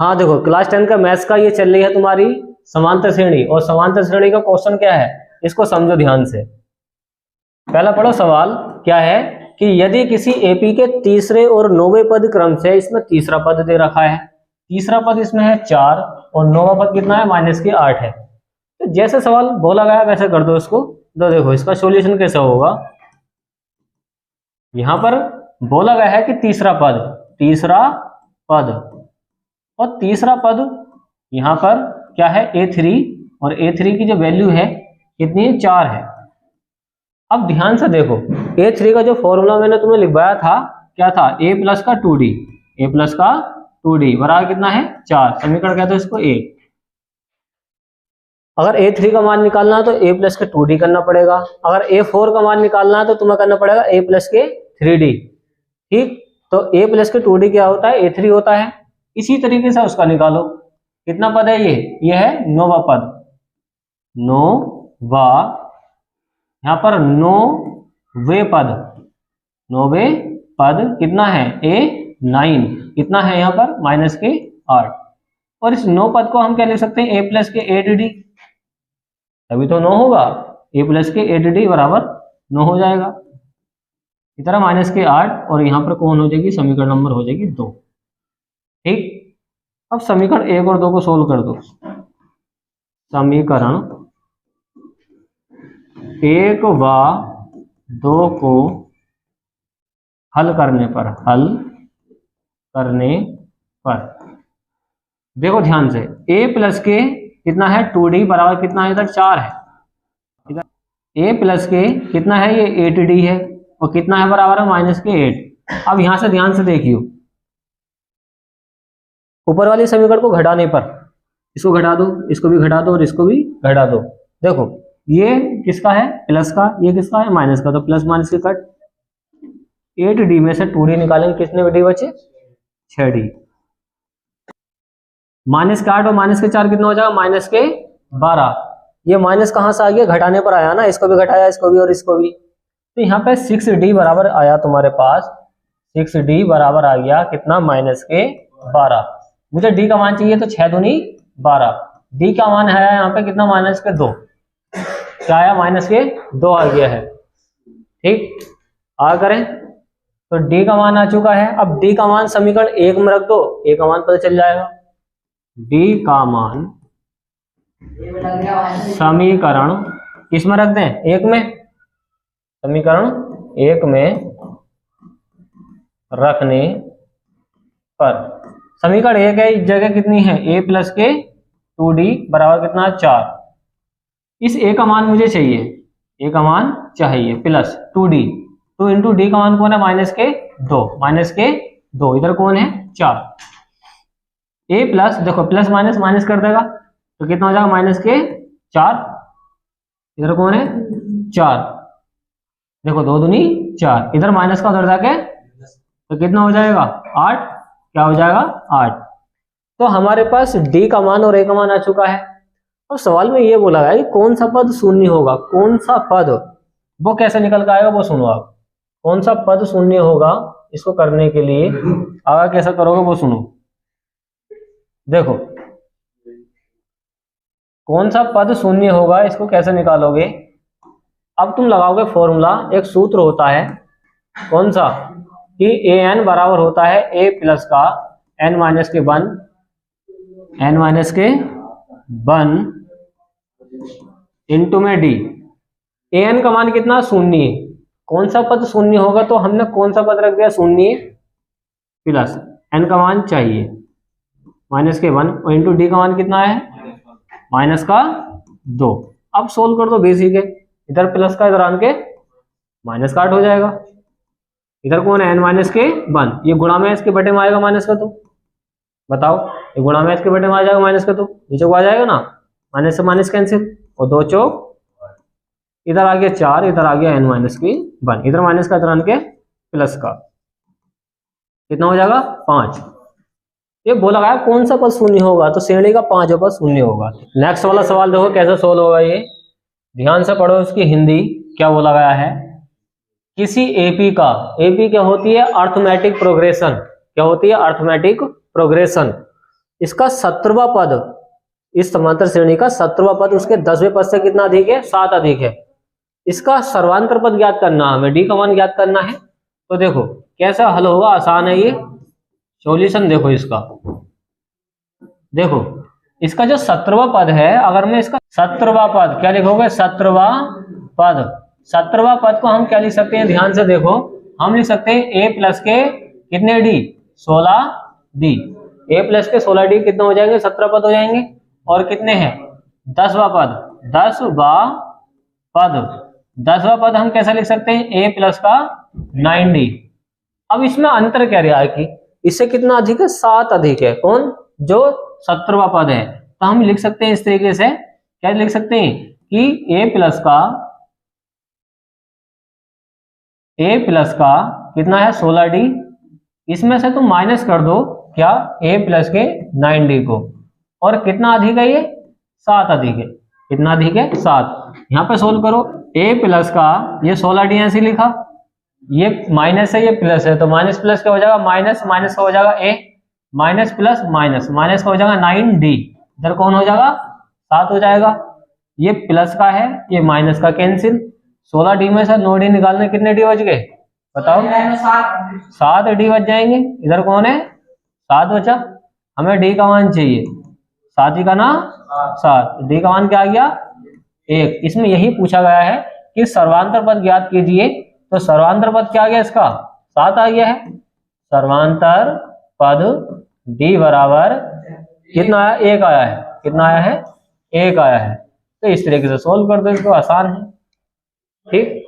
हाँ देखो, क्लास 10 का मैथ्स का ये चल रही है तुम्हारी समांतर श्रेणी, और समांतर श्रेणी का क्वेश्चन क्या है, इसको समझो ध्यान से। पहला पढ़ो सवाल क्या है कि यदि किसी एपी के तीसरे और 9वें पद क्रम से, इसमें तीसरा पद दे रखा है, तीसरा पद इसमें है 4 और 9वां पद कितना है -8 है। तो जैसे सवाल बोला गया वैसे कर दो इसको। तो देखो इसका सॉल्यूशन कैसे होगा। यहां पर बोला गया है कि तीसरा पद और तीसरा पद यहां पर क्या है A3, और A3 की जो वैल्यू है कितनी है 4 है। अब ध्यान से देखो, A3 का जो फॉर्मूला मैंने तुम्हें लिखवाया था क्या था, a प्लस का 2d बराबर कितना है 4। समीकरण कहते हैं इसको A। अगर A3 का मान निकालना है तो a प्लस के 2d करना पड़ेगा, अगर A4 का मान निकालना है तो तुम्हें करना पड़ेगा a प्लस के 3d। ठीक, तो a प्लस के 2d क्या होता है, A3 होता है। इसी तरीके से उसका निकालो, कितना पद है ये है 9वां पद, 9वां, यहां पर 9वें पद कितना है A9, कितना है यहाँ पर -8। और इस 9 पद को हम क्या लिख सकते हैं, a प्लस के 8d, तभी तो 9 होगा। a प्लस के 8d बराबर 9 हो जाएगा। इधर -8 और यहाँ पर कौन हो जाएगी, समीकरण नंबर हो जाएगी 2। ठीक, अब समीकरण 1 और 2 को सोल्व कर दो। समीकरण 1 व 2 को हल करने पर देखो ध्यान से, a प्लस के कितना है 2d बराबर कितना है, इधर 4 है, इधर a प्लस के कितना है ये 8d है, और कितना है बराबर है -8। अब यहां से ध्यान से देखियो, ऊपर वाली समीकरण को घटाने पर इसको घटा दो, इसको भी घटा दो और इसको भी घटा दो। देखो ये किसका है प्लस का, ये किसका है माइनस का, तो प्लस माइनस के कट, 8d में से 2d निकालेंगे, कितने d बचे 6d। -8 और -4 कितना हो जाएगा -12। ये माइनस कहां से आ गया, घटाने पर आया ना, इसको भी घटाया, इसको भी और इसको भी। तो यहाँ पे 6d बराबर आया तुम्हारे पास, 6d बराबर आ गया कितना -12। मुझे d का मान चाहिए तो 6 दूनी 12, d का मान है यहाँ पे कितना -2, क्या आया -2 आ गया है। ठीक, आ करें तो d का मान आ चुका है। अब d का मान समीकरण 1 में रख दो, a का मान पता चल जाएगा। d का मान समीकरण किस में रख दें, 1 में, समीकरण 1 में रखने पर समीकरण 1 है, इस जगह कितनी है a प्लस के 2d बराबर कितना 4। इस a का मान मुझे चाहिए, a का मान चाहिए प्लस 2d, 2 इंटू डी का मान कौन है -2, इधर कौन है 4। a प्लस, देखो प्लस माइनस माइनस कर देगा तो कितना हो जाएगा -4, इधर कौन है 4, देखो 2 दूनी 4, इधर माइनस का उधर जाके तो कितना हो जाएगा 8, क्या हो जाएगा 8। तो हमारे पास d का मान और a का मान आ चुका है। अब सवाल में ये बोला गया कि कौन सा पद शून्य होगा, कौन सा पद, वो कैसे निकल के आएगा वो सुनो आप। कौन सा पद शून्य होगा, इसको करने के लिए आगे कैसा करोगे वो सुनो। देखो कौन सा पद शून्य होगा, इसको कैसे निकालोगे। अब तुम लगाओगे फॉर्मूला, एक सूत्र होता है कौन सा, कि an बराबर होता है a प्लस का n माइनस के 1 इंटू में d। an का मान कितना शून्य, कौन सा पद शून्य होगा, तो हमने कौन सा पद रख दिया शून्य, प्लस n का मान चाहिए -1 और इंटू d का मान कितना है -2। अब सोल्व कर दो बेसिक है, इधर प्लस का इधर आन के माइनस का 8 हो जाएगा, इधर कौन है n-1, ये गुणा में इसके बटे में आएगा माइनस का, तो बताओ ये गुणा में इसके बटे में आ जाएगा माइनस का, तो नीचे को आ जाएगा ना, माइनस से माइनस कैंसिल, और 2 चौक, इधर आ गया 4, इधर आ गया n-1, इधर माइनस का इधर आन के प्लस का, कितना हो जाएगा 5। ये बोला गया कौन सा पद शून्य होगा, तो श्रेणी का 5वां पद शून्य होगा। नेक्स्ट वाला सवाल देखो कैसे सोल्व होगा, ये ध्यान से पढ़ो इसकी हिंदी। क्या बोला गया है, किसी एपी क्या होती है अर्थमेटिक प्रोग्रेशन, क्या होती है अर्थमेटिक प्रोग्रेशन। इसका 17वां पद, इस समांतर श्रेणी का 17वां पद उसके 10वें पद से कितना अधिक है? 7 अधिक है। इसका सर्वांतर पद ज्ञात करना, हमें डी का मान ज्ञात करना है। तो देखो कैसा हल होगा, आसान है ये। सॉल्यूशन देखो इसका, देखो इसका जो 17वां पद है, अगर मैं इसका 17वां पद क्या लिखोगे? 17वां पद, 17वां पद को हम क्या लिख सकते हैं? ध्यान से देखो, हम लिख सकते हैं a प्लस के कितने डी? 16d। a प्लस के 16d कितने हो जाएंगे? 17 पद हो जाएंगे। और कितने हैं? 10वां पद, 10वां पद, 10वां पद हम कैसा लिख सकते हैं? a प्लस का 9d। अब इसमें अंतर क्या रहा है कि इससे कितना अधिक है? 7 अधिक है। कौन? जो 17वां पद है। तो हम लिख सकते हैं इस तरीके से, क्या लिख सकते हैं कि a प्लस का कितना है? 16d। इसमें से तुम माइनस कर दो क्या? a प्लस के 9d को। और कितना अधिक है ये? 7 अधिक है। कितना अधिक है? 7। यहाँ पे सोल्व करो, a प्लस का ये 16d ऐसे लिखा, ये माइनस है ये प्लस है, तो माइनस प्लस क्या हो जाएगा? माइनस, माइनस का हो जाएगा a, minus plus minus, minus का हो जाएगा 9d, इधर कौन हो जाएगा? 7 हो जाएगा। ये प्लस का है, ये माइनस का कैंसिल, 16d में से 9d निकालने कितने डी बच गए? बताओ। 7d बच जाएंगे। इधर कौन है? 7 बचा। हमें डी का मान चाहिए, 7 ही का ना 7, डी का मान क्या आ गया? 1। इसमें यही पूछा गया है कि सर्वांतर पद ज्ञात कीजिए, तो सर्वांतर पद क्या आ गया? इसका 7 आ गया है। सर्वांतर पद d बराबर कितना आया? 1 आया है। कितना आया है? 1 आया है। तो इस तरीके से सोल्व कर दो इसको, आसान है। ठीक।